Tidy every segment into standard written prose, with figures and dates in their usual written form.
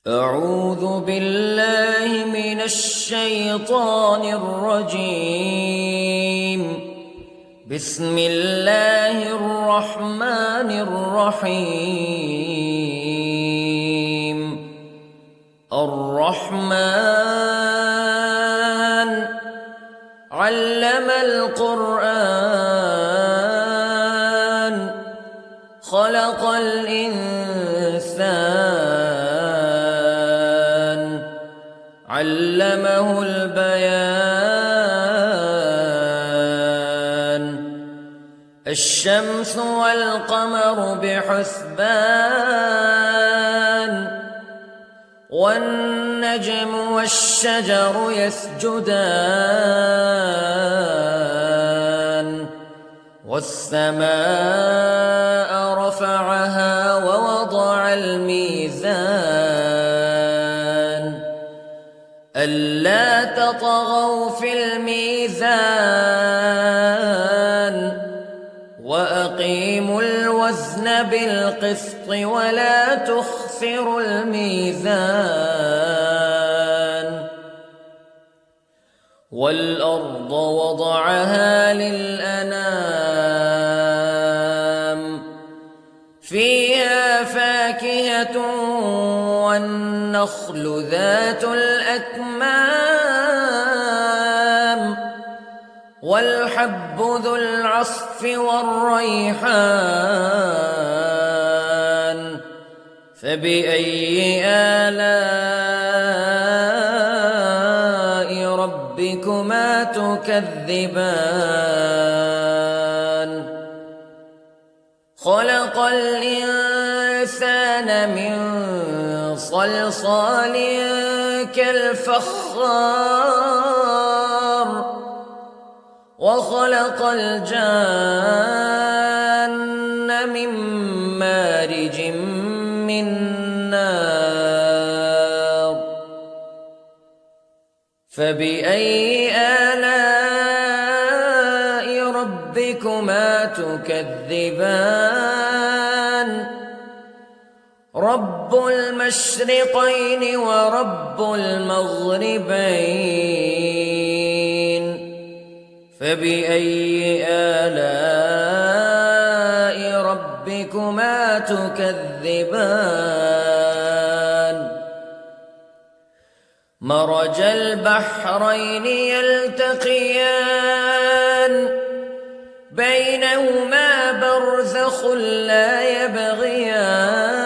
أعوذ بالله من الشيطان الرجيم. بسم الله الرحمن الرحيم. الرحمن علم القرآن خلق الإنسان علمه البيان. الشمس والقمر بحسبان والنجم والشجر يسجدان والسماء رفعها ووضع الميزان ألا تطغوا في الميزان وأقيموا الوزن بالقسط ولا تخسروا الميزان. والأرض وضعها للأنام فيها فاكهة والنخل ذات الأكمام والحب ذو العصف والريحان فبأي آلاء ربكما تكذبان. خلق الإنسان من صلصال كالفخار وخلق الجان من مارج من نار فبأي آلاء ربكما تكذبان. رب المشرقين ورب المغربين فبأي آلاء ربكما تكذبان. مرج البحرين يلتقيان بينهما برزخ لا يبغيان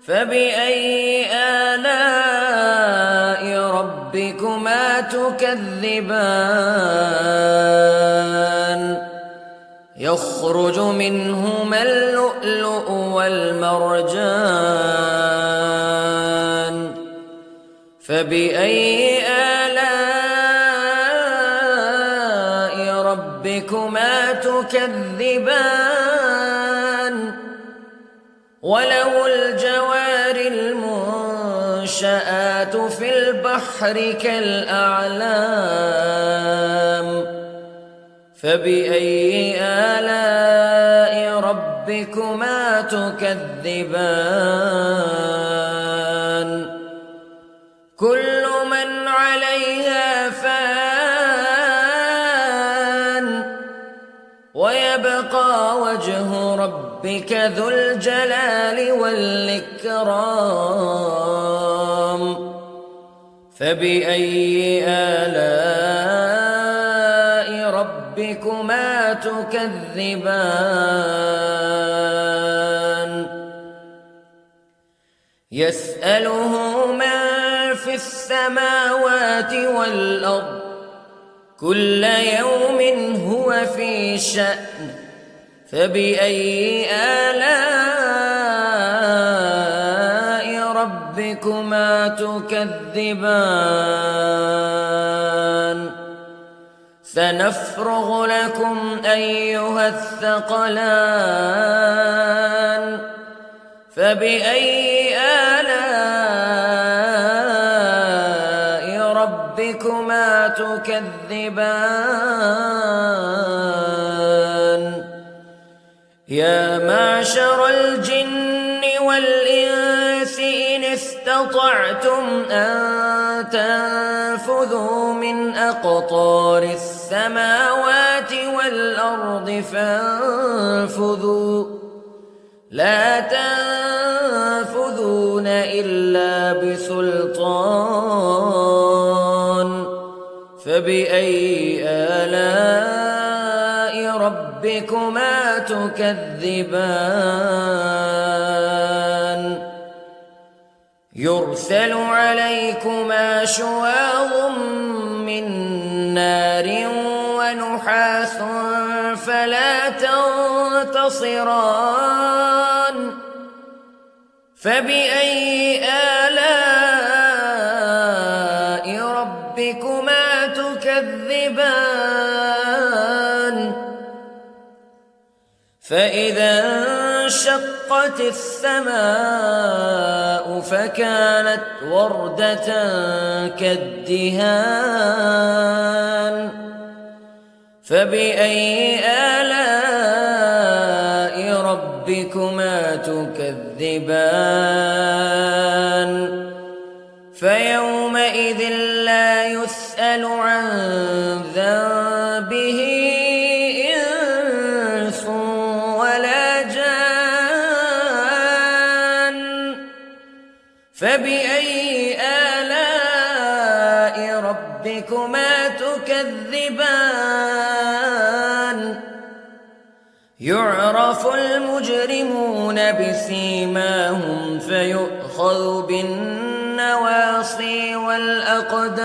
فبأي آلاء ربكما تكذبان. يخرج منهما اللؤلؤ والمرجان فبأي آلاء ربكما تكذبان. وله الجوار المنشآت في البحر كالأعلام فبأي آلاء ربكما تكذبان. كل من عليها فان ويبقى وجه ربك ذو الجلال والإكرام فبأي آلاء ربكما تكذبان. يسأله من في السماوات والأرض كل يوم هو في شأن فبأي آلاء ربكما تكذبان. سنفرغ لكم أيها الثقلان فبأي آلاء ربكما تكذبان. يا معشر الجن والإنس استطعتم أن تنفذوا من أقطار السماوات والأرض فانفذوا لا تنفذون إلا بسلطان فبأي آلاء ربكما تكذبان يرسل عليكما شواظ من نار ونحاس فلا تنتصران فبأي آلاء ربكما تكذبان فإذا انشقت السماء فكانت وردة كالدهان فبأي آلاء ربكما تكذبان فيومئذ لا يسأل عن ذنبه إنس ولا جان فبأي آلاء ربكما تكذبان يعرف المجرمون بسيماهم فيؤخذ بالنواصي والأقدام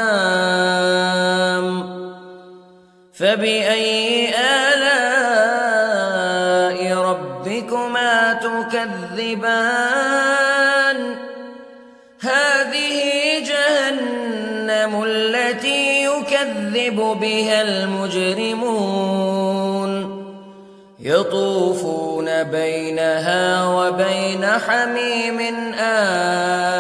فبأي آلاء ربكما تكذبان هذه جهنم التي يكذب بها المجرمون يطوفون بينها وبين حميم آن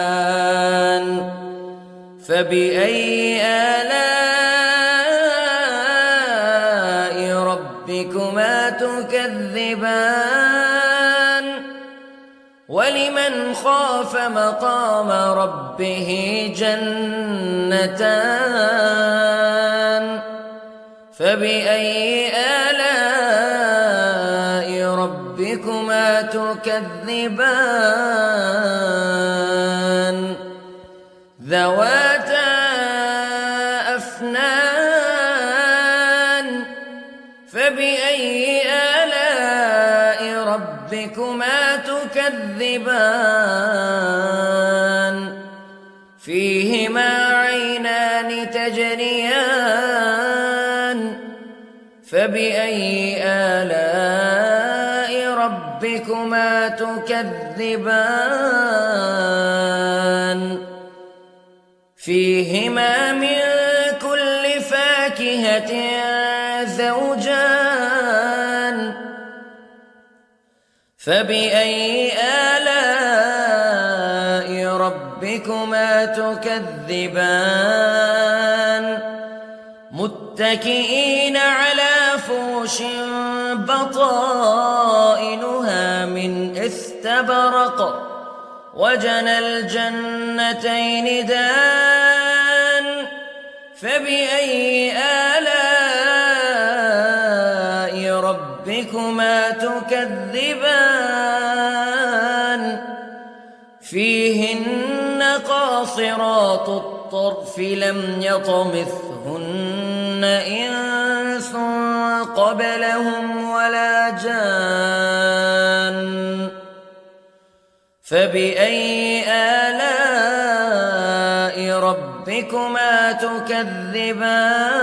فبأي آلاء ربكما تكذبان ولمن خاف مقام ربه جنتان فبأي آلاء ربكما تكذبان ذواتا أفنان فبأي آلاء ربكما تكذبان فيهما عينان تجريان فبأي آلاء ربكما تكذبان فيهما من كل فاكهة زوجان فبأي آلاء ربكما تكذبان متكئين على فرش بطائنها من استبرق وجنى الجنتين دان فبأي آلاء ربكما تكذبان فيهن قاصرات الطرف لم يطمثهن إنس قبلهم ولا جان فبأي آلاء ربكما تكذبان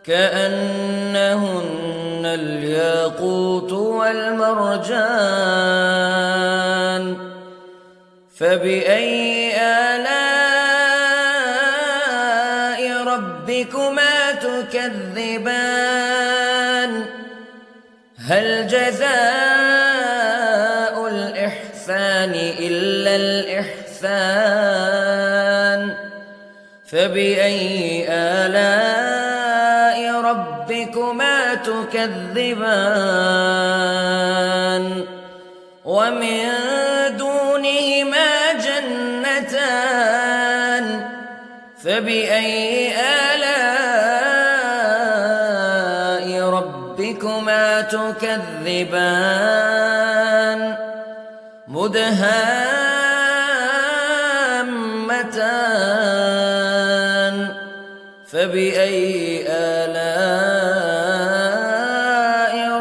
كأنهن الياقوت والمرجان فبأي آلاء ربكما تكذبان هل جزاء الإحسان إلا الإحسان فبأي آلاء ربكما تكذبان ومن دونهما جنتان فبأي آلاء ربكما تكذبان مدهامتان فبأي آلاء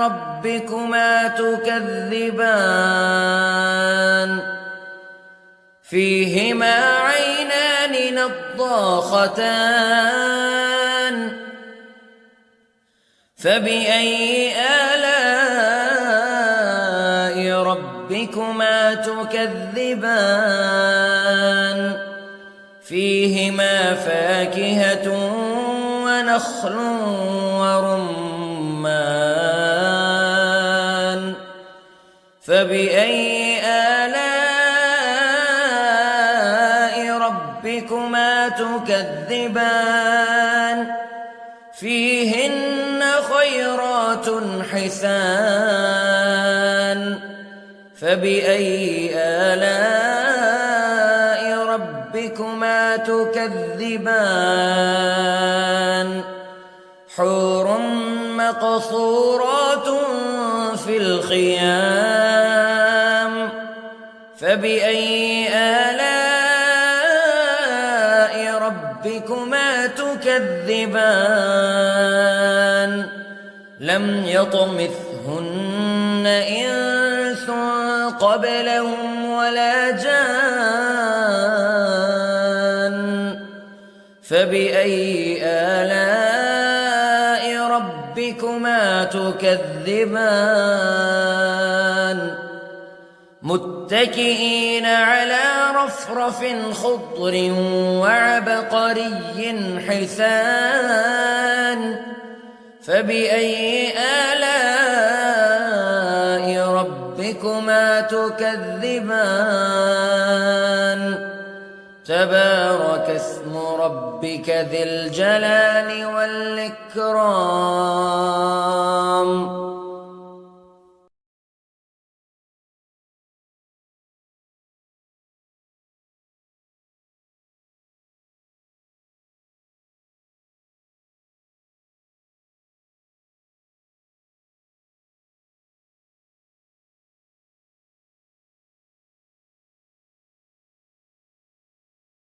ربكما تكذبان فيهما عينان نضاختان فبأي آلاء ربكما تكذبان فيهما فاكهة ونخل ورمان فبأي آلاء ربكما تكذبان فيهن خيرات حسان فبأي آلاء ربكما تكذبان حور مقصورات في الخيام فبأي آلاء ربكما تكذبان لم يطمثهن إنس قبلهم ولا جان فبأي آلاء ربكما تكذبان متكئين على رفرف خضر وعبقري حسان فبأي آلاء ربكما تكذبان تبارك اسم ربك ذي الجلال والإكرام